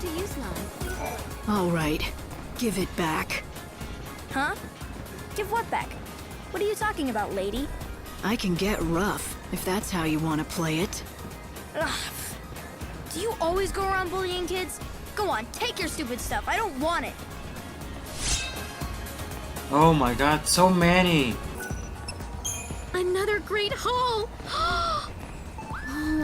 to use mine. All right, give it back. Huh? Give what back? What are you talking about, lady? I can get rough, if that's how you want to play it. Ugh. Do you always go around bullying kids? Go on, take your stupid stuff. I don't want it. Oh my god, so many. Another great haul! Oh,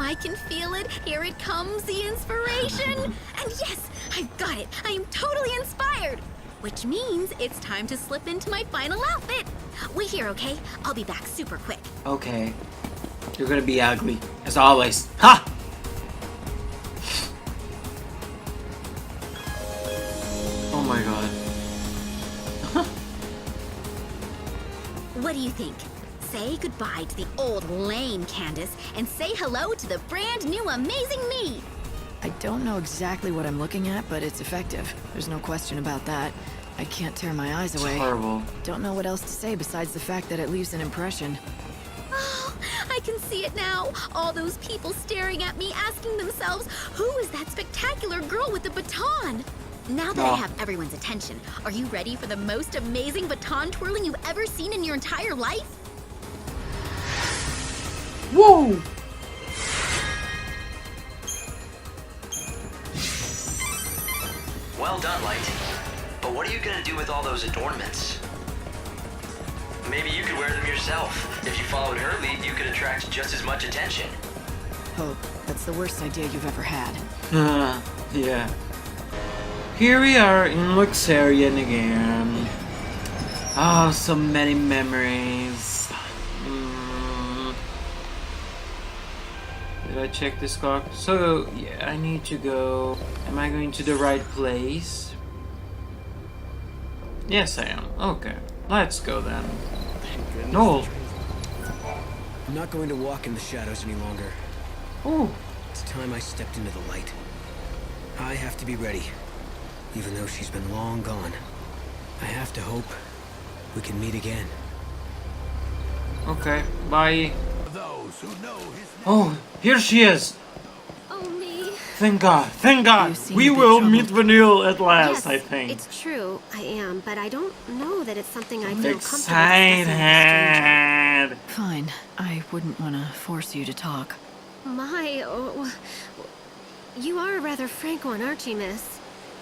I can feel it. Here it comes, the inspiration. And yes, I've got it. I am totally inspired. Which means it's time to slip into my final outfit. Wait here, okay? I'll be back super quick. Okay. You're gonna be ugly, as always. Ha! Oh my god. What do you think? Say goodbye to the old lame Candace and say hello to the brand new amazing me. I don't know exactly what I'm looking at, but it's effective. There's no question about that. I can't tear my eyes away. It's horrible. Don't know what else to say besides the fact that it leaves an impression. Oh, I can see it now. All those people staring at me, asking themselves, who is that spectacular girl with the baton? Now that I have everyone's attention, are you ready for the most amazing baton twirling you've ever seen in your entire life? Whoa! Well done, Light. But what are you gonna do with all those adornments? Maybe you could wear them yourself. If you followed her lead, you could attract just as much attention. Hope, that's the worst idea you've ever had. Yeah. Here we are in Luxarian again. Oh, so many memories. Did I check this clock? So, yeah, I need to go. Am I going to the right place? Yes, I am. Okay, let's go then. No. I'm not going to walk in the shadows any longer. Oh. It's time I stepped into the light. I have to be ready. Even though she's been long gone, I have to hope we can meet again. Okay, bye. Oh, here she is. Oh, me. Thank God, thank God. You seem We a bit will troubled. meet Vanille at last, Yes, I think. it's true. I am, but I don't know that it's something I feel comfortable discussing with a stranger. Excited. Fine, I wouldn't want to force you to talk. You are a rather frank one, aren't you, miss?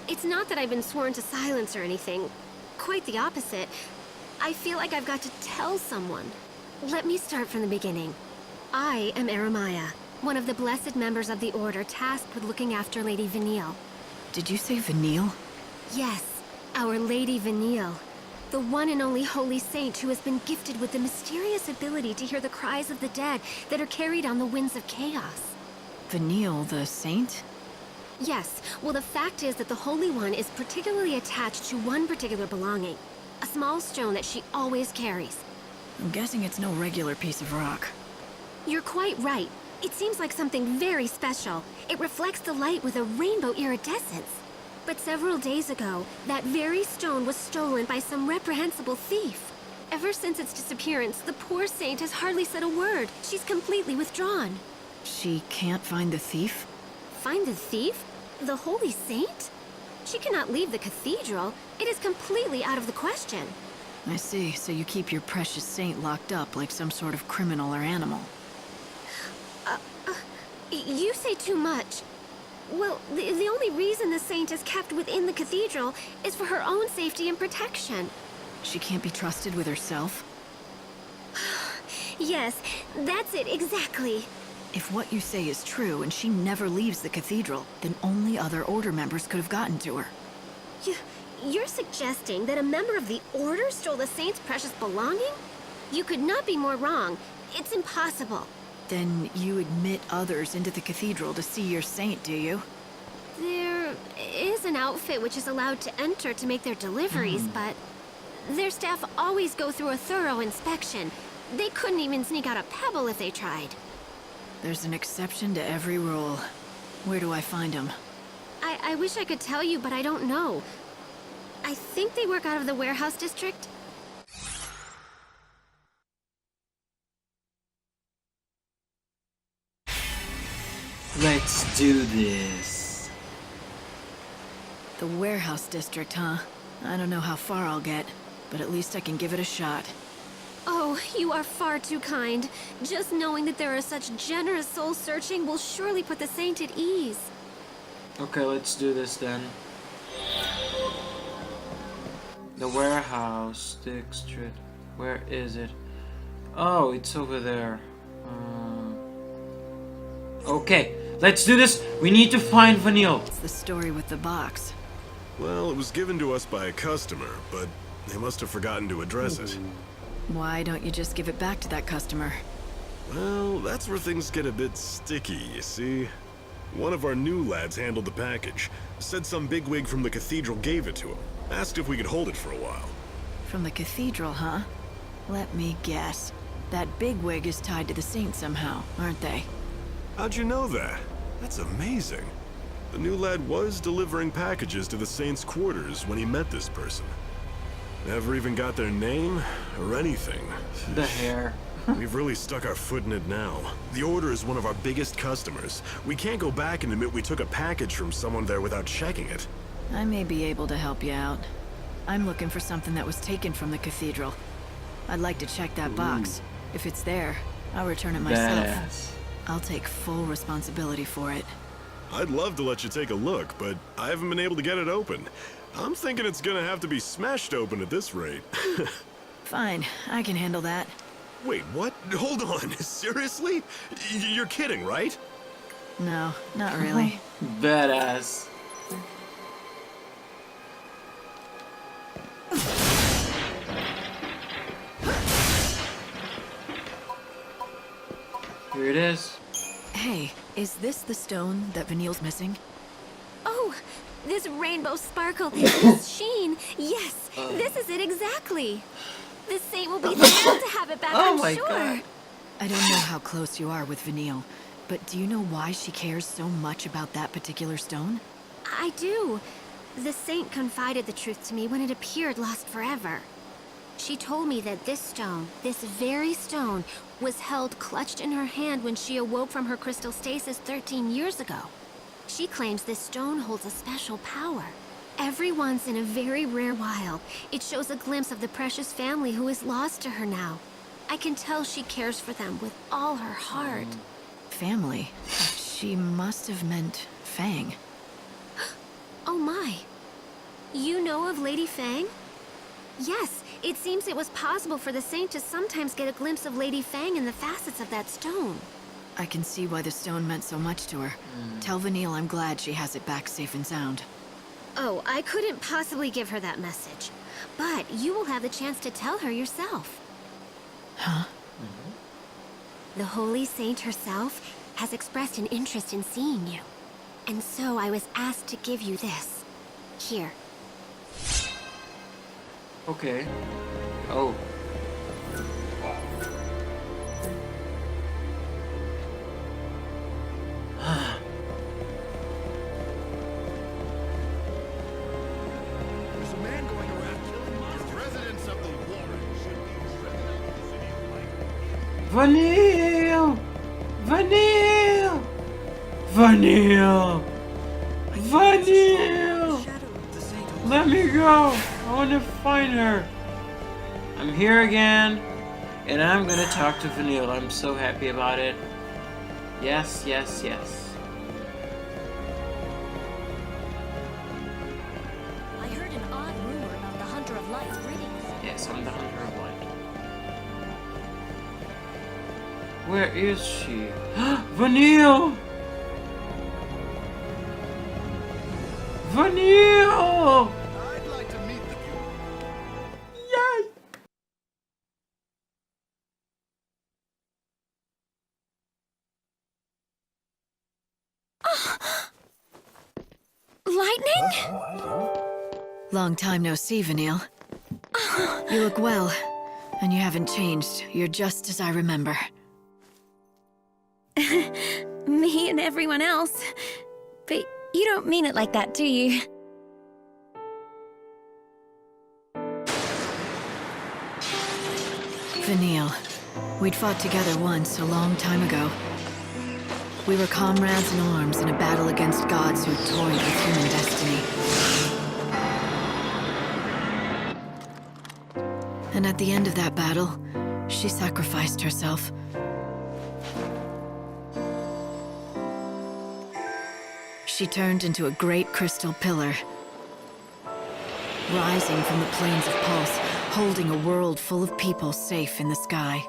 It's not that I've been sworn to silence or anything. Quite the opposite. I feel like I've got to tell someone. Let me start from the beginning. I am Eremiah, one of the blessed members of the Order tasked with looking after Lady Vanille. Did you say Vanille? Yes, our Lady Vanille. The one and only holy saint who has been gifted with the mysterious ability to hear the cries of the dead that are carried on the winds of chaos. Vanille, the saint? Yes, well the fact is that the Holy One is particularly attached to one particular belonging. A small stone that she always carries. I'm guessing it's no regular piece of rock. You're quite right. It seems like something very special. It reflects the light with a rainbow iridescence. But several days ago, that very stone was stolen by some reprehensible thief. Ever since its disappearance, the poor saint has hardly said a word. She's completely withdrawn. She can't find the thief? Find the thief? The holy saint? She cannot leave the cathedral. It is completely out of the question. I see, so you keep your precious saint locked up like some sort of criminal or animal. You say too much. Well, the only reason the saint is kept within the cathedral is for her own safety and protection. She can't be trusted with herself? Yes, that's it, exactly. If what you say is true and she never leaves the cathedral, then only other Order members could have gotten to her. You're suggesting that a member of the Order stole the saint's precious belonging? You could not be more wrong. It's impossible. Then you admit others into the cathedral to see your saint, do you? There is an outfit which is allowed to enter to make their deliveries, but their staff always go through a thorough inspection. They couldn't even sneak out a pebble if they tried. There's an exception to every rule. Where do I find them? I wish I could tell you, but I don't know. I think they work out of the warehouse district. Let's do this. The warehouse district, huh? I don't know how far I'll get, but at least I can give it a shot. Oh, you are far too kind. Just knowing that there are such generous souls searching will surely put the saint at ease. Okay, let's do this then. The warehouse district. Where is it? Oh, it's over there. Okay, let's do this. We need to find Vanille. It's the story with the box. Well, it was given to us by a customer, but they must have forgotten to address it. Why don't you just give it back to that customer? Well, that's where things get a bit sticky, you see. One of our new lads handled the package. Said some bigwig from the cathedral gave it to him. Asked if we could hold it for a while. From the cathedral, huh? Let me guess. That bigwig is tied to the saint somehow, aren't they? How'd you know that? That's amazing. The new lad was delivering packages to the saint's quarters when he met this person. Never even got their name or anything. The hair. We've really stuck our foot in it now. The Order is one of our biggest customers. We can't go back and admit we took a package from someone there without checking it. I may be able to help you out. I'm looking for something that was taken from the cathedral. I'd like to check that box. If it's there, I'll return it myself. Badass. I'll take full responsibility for it. I'd love to let you take a look, but I haven't been able to get it open. I'm thinking it's gonna have to be smashed open at this rate. Fine, I can handle that. Wait, what? Hold on, seriously? You're kidding, right? No, not really. Badass. Here it is. Hey, is this the stone that Vanille's missing? Oh, this rainbow sparkle, this sheen. Yes, this is it exactly. The saint will be thrilled to have it back, Oh I'm my sure. God. I don't know how close you are with Vanille, but do you know why she cares so much about that particular stone? I do. The saint confided the truth to me when it appeared lost forever. She told me that this stone, this very stone, was held clutched in her hand when she awoke from her crystal stasis 13 years ago. She claims this stone holds a special power. Every once in a very rare while, it shows a glimpse of the precious family who is lost to her now. I can tell she cares for them with all her heart. Family? She must have meant Fang. Oh my. You know of Lady Fang? Yes, it seems it was possible for the saint to sometimes get a glimpse of Lady Fang in the facets of that stone. I can see why the stone meant so much to her. Tell Vanille I'm glad she has it back safe and sound. Oh, I couldn't possibly give her that message. But you will have the chance to tell her yourself. Huh? The Holy Saint herself has expressed an interest in seeing you. And so I was asked to give you this. Here. Okay. Oh. There's a man going around killing monsters. Residents of the Warren should be driven out of the city like... Vanille! Vanille! Vanille! Vanille! Let me go! I want to find her. I'm here again, and I'm gonna talk to Vanille. I'm so happy about it. Yes, yes, yes. I heard an odd rumor about the Hunter of Light. Greetings. Yes, I'm the Hunter of Light. Where is she? Vanille! Vanille! I'd like to meet the viewer. Yay! Lightning? Long time no see, Vanille. You look well, and you haven't changed. You're just as I remember. Me and everyone else. But you don't mean it like that, do you? Vanille, we'd fought together once a long time ago. We were comrades in arms in a battle against gods who toyed with human destiny. And at the end of that battle, she sacrificed herself. She turned into a great crystal pillar, rising from the plains of Pulse, holding a world full of people safe in the sky.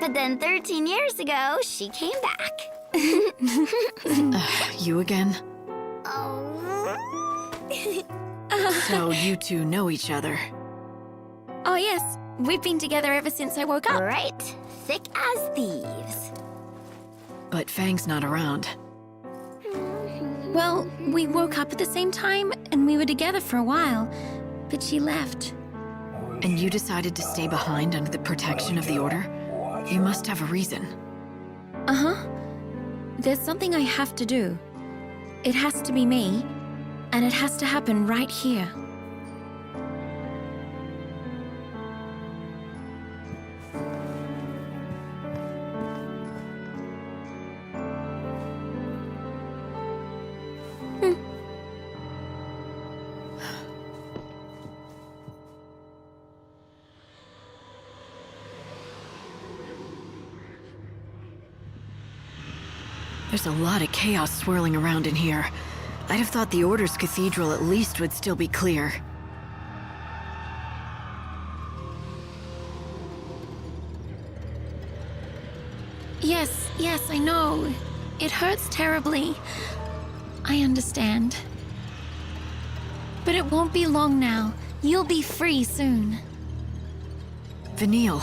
But then 13 years ago, she came back. You again? Oh. So you two know each other. Oh, yes. We've been together ever since I woke up. Right. Thick as thieves. But Fang's not around. Well, we woke up at the same time, and we were together for a while. But she left. And you decided to stay behind under the protection of the Order? You must have a reason. Uh-huh. There's something I have to do. It has to be me, and it has to happen right here. There's a lot of chaos swirling around in here. I'd have thought the Order's cathedral at least would still be clear. Yes, I know. It hurts terribly. I understand. But it won't be long now. You'll be free soon. Vanille,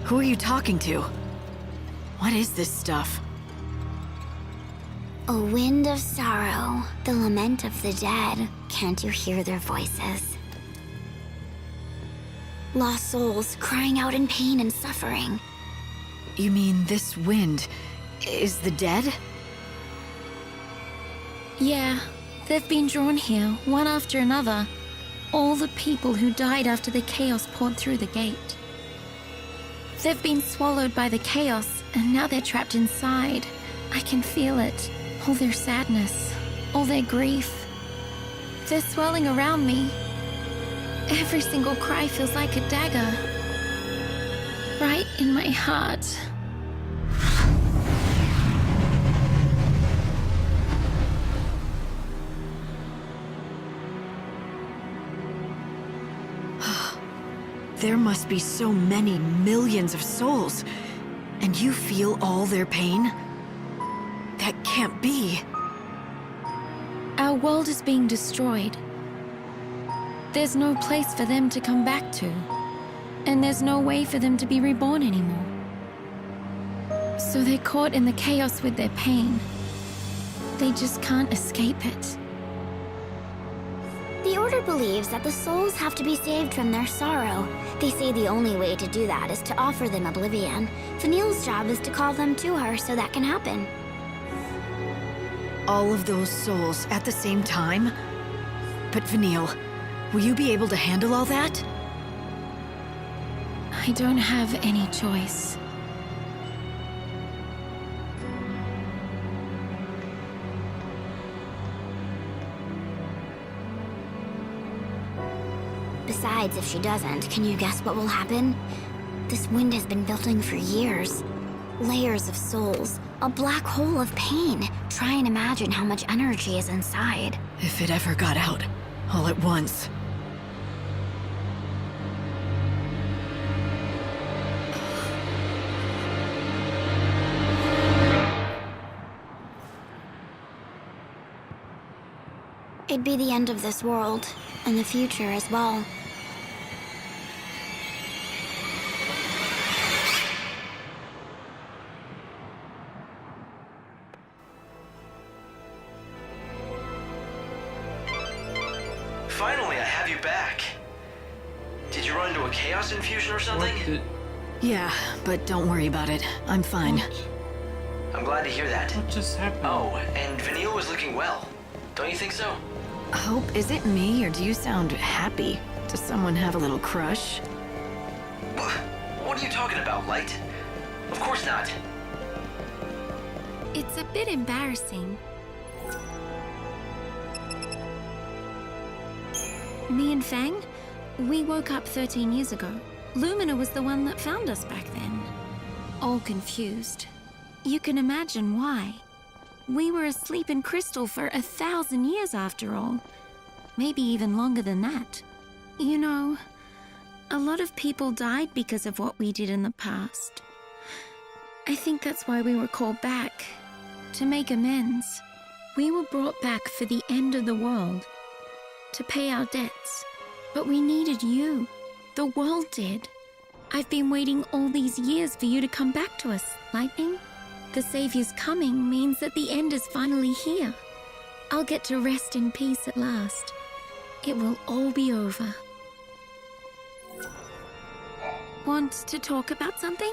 who are you talking to? What is this stuff? A wind of sorrow, the lament of the dead. Can't you hear their voices? Lost souls crying out in pain and suffering. You mean this wind is the dead? Yeah, they've been drawn here, one after another. All the people who died after the chaos poured through the gate. They've been swallowed by the chaos, and now they're trapped inside. I can feel it. All their sadness, all their grief. They're swirling around me. Every single cry feels like a dagger. Right in my heart. There must be so many millions of souls, and you feel all their pain? That can't be. Our world is being destroyed. There's no place for them to come back to. And there's no way for them to be reborn anymore. So they're caught in the chaos with their pain. They just can't escape it. The Order believes that the souls have to be saved from their sorrow. They say the only way to do that is to offer them oblivion. Vanille's job is to call them to her so that can happen. All of those souls at the same time? But Vanille, will you be able to handle all that? I don't have any choice. Besides, if she doesn't, can you guess what will happen? This wind has been building for years. Layers of souls, a black hole of pain. Try and imagine how much energy is inside. If it ever got out, all at once. It'd be the end of this world, and the future as well. Finally, I have you back. Did you run into a chaos infusion or something? Yeah, but don't worry about it. I'm fine. I'm glad to hear that. What just happened? Oh, and Vanille was looking well. Don't you think so? Hope, is it me, or do you sound happy? Does someone have a little crush? What are you talking about, Light? Of course not. It's a bit embarrassing. Me and Fang, We woke up 13 years ago. Lumina was the one that found us back then. All confused. You can imagine why. We were asleep in crystal for 1,000 years after all. Maybe even longer than that. You know, a lot of people died because of what we did in the past. I think that's why we were called back. To make amends. We were brought back for the end of the world. To pay our debts. But we needed you. The world did. I've been waiting all these years for you to come back to us, Lightning. The Savior's coming means that the end is finally here. I'll get to rest in peace at last. It will all be over. Want to talk about something?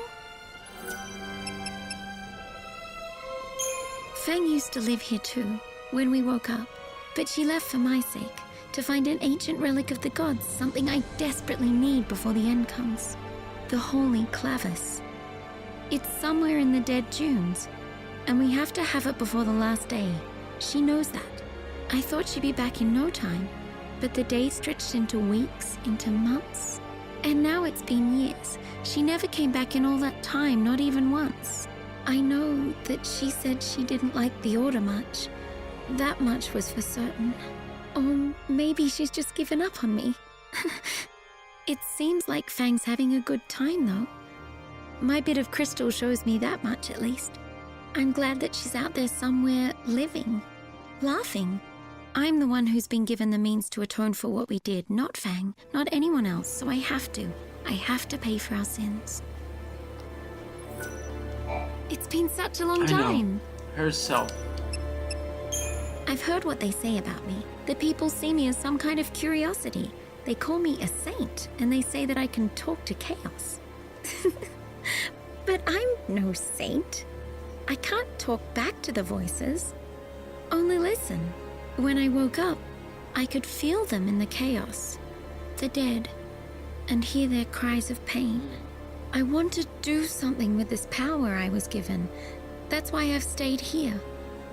Fang used to live here too, when we woke up. But she left for my sake, to find an ancient relic of the gods, something I desperately need before the end comes. The Holy Clavis. It's somewhere in the dead dunes, and we have to have it before the last day. She knows that. I thought she'd be back in no time, but the days stretched into weeks, into months. And now it's been years. She never came back in all that time, not even once. I know that she said she didn't like the Order much. That much was for certain. Or maybe she's just given up on me. It seems like Fang's having a good time, though. My bit of crystal shows me that much, at least. I'm glad that she's out there somewhere, living, laughing. I'm the one who's been given the means to atone for what we did, not Fang, not anyone else, so I have to. I have to pay for our sins. It's been such a long time. Herself. I've heard what they say about me. The people see me as some kind of curiosity. They call me a saint, and they say that I can talk to chaos. But I'm no saint. I can't talk back to the voices. Only listen. When I woke up, I could feel them in the chaos. The dead. And hear their cries of pain. I want to do something with this power I was given. That's why I've stayed here.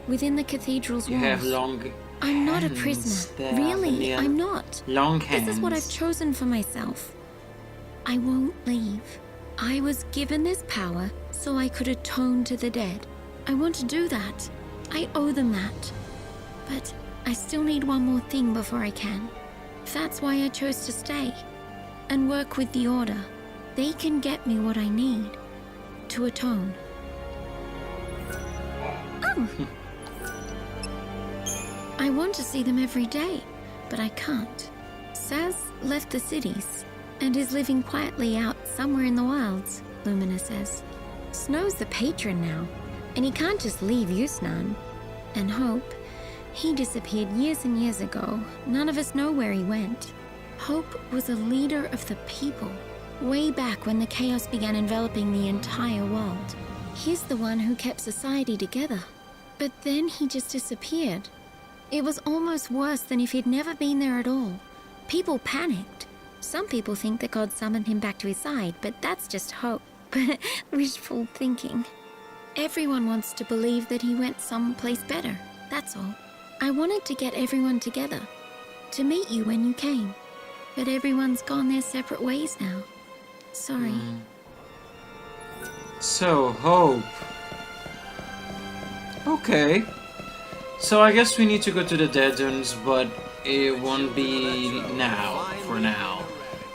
Within the cathedral's walls. You have long I'm not a hands prisoner. there, Really, Vanille. I'm not. Long hands. This is what I've chosen for myself. I won't leave. I was given this power so I could atone to the dead. I want to do that. I owe them that. But I still need one more thing before I can. That's why I chose to stay and work with the Order. They can get me what I need to atone. Oh. I want to see them every day, but I can't. Saz left the cities and is living quietly out somewhere in the wilds, Lumina says. Snow's the patron now, and he can't just leave Yusnan. And Hope, he disappeared years and years ago. None of us know where he went. Hope was a leader of the people, way back when the chaos began enveloping the entire world. He's the one who kept society together. But then he just disappeared. It was almost worse than if he'd never been there at all. People panicked. Some people think that God summoned him back to his side, but that's just hope. Wishful thinking. Everyone wants to believe that he went someplace better, that's all. I wanted to get everyone together, to meet you when you came. But everyone's gone their separate ways now. Sorry. So, Hope. Okay. So I guess we need to go to the Dead Dunes, but it won't be now, for now.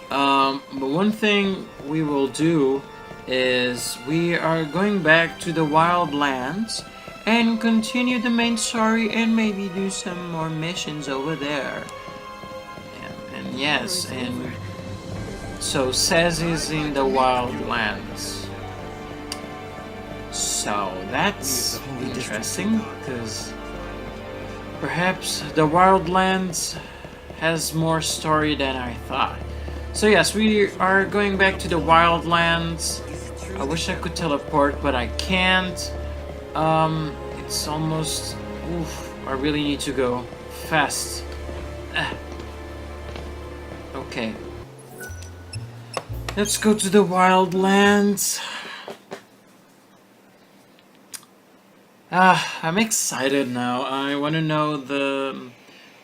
But one thing we will do is we are going back to the Wild Lands and continue the main story and maybe do some more missions over there. And yes, and so Saz is in the Wild Lands. So that's interesting, because perhaps the Wildlands has more story than I thought. So yes, we are going back to the Wildlands. I wish I could teleport, but I can't. It's almost... Oof, I really need to go fast. Okay. Let's go to the Wildlands. I'm excited now. I want to know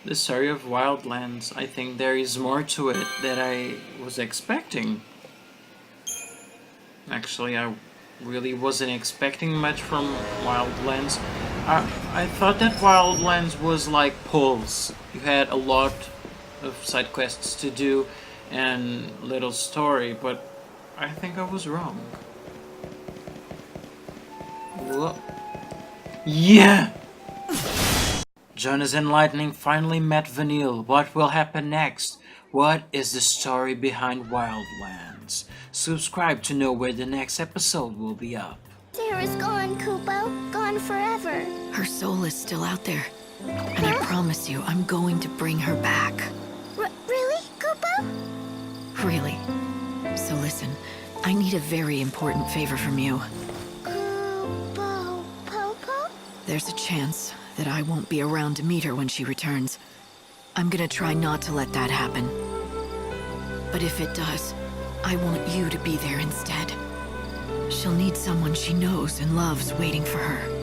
the story of Wildlands. I think there is more to it than I was expecting. Actually, I really wasn't expecting much from Wildlands. I thought that Wildlands was like Pulse. You had a lot of side quests to do and little story, but I think I was wrong. Whoa. Yeah! Jonas and Lightning finally met Vanille. What will happen next? What is the story behind Wildlands? Subscribe to know where the next episode will be up. Sarah's gone, Kupo. Gone forever. Her soul is still out there. And I promise you, I'm going to bring her back. Really, Kupo? Really. So listen, I need a very important favor from you. Kupo, Popo? There's a chance that I won't be around to meet her when she returns. I'm gonna try not to let that happen. But if it does, I want you to be there instead. She'll need someone she knows and loves waiting for her.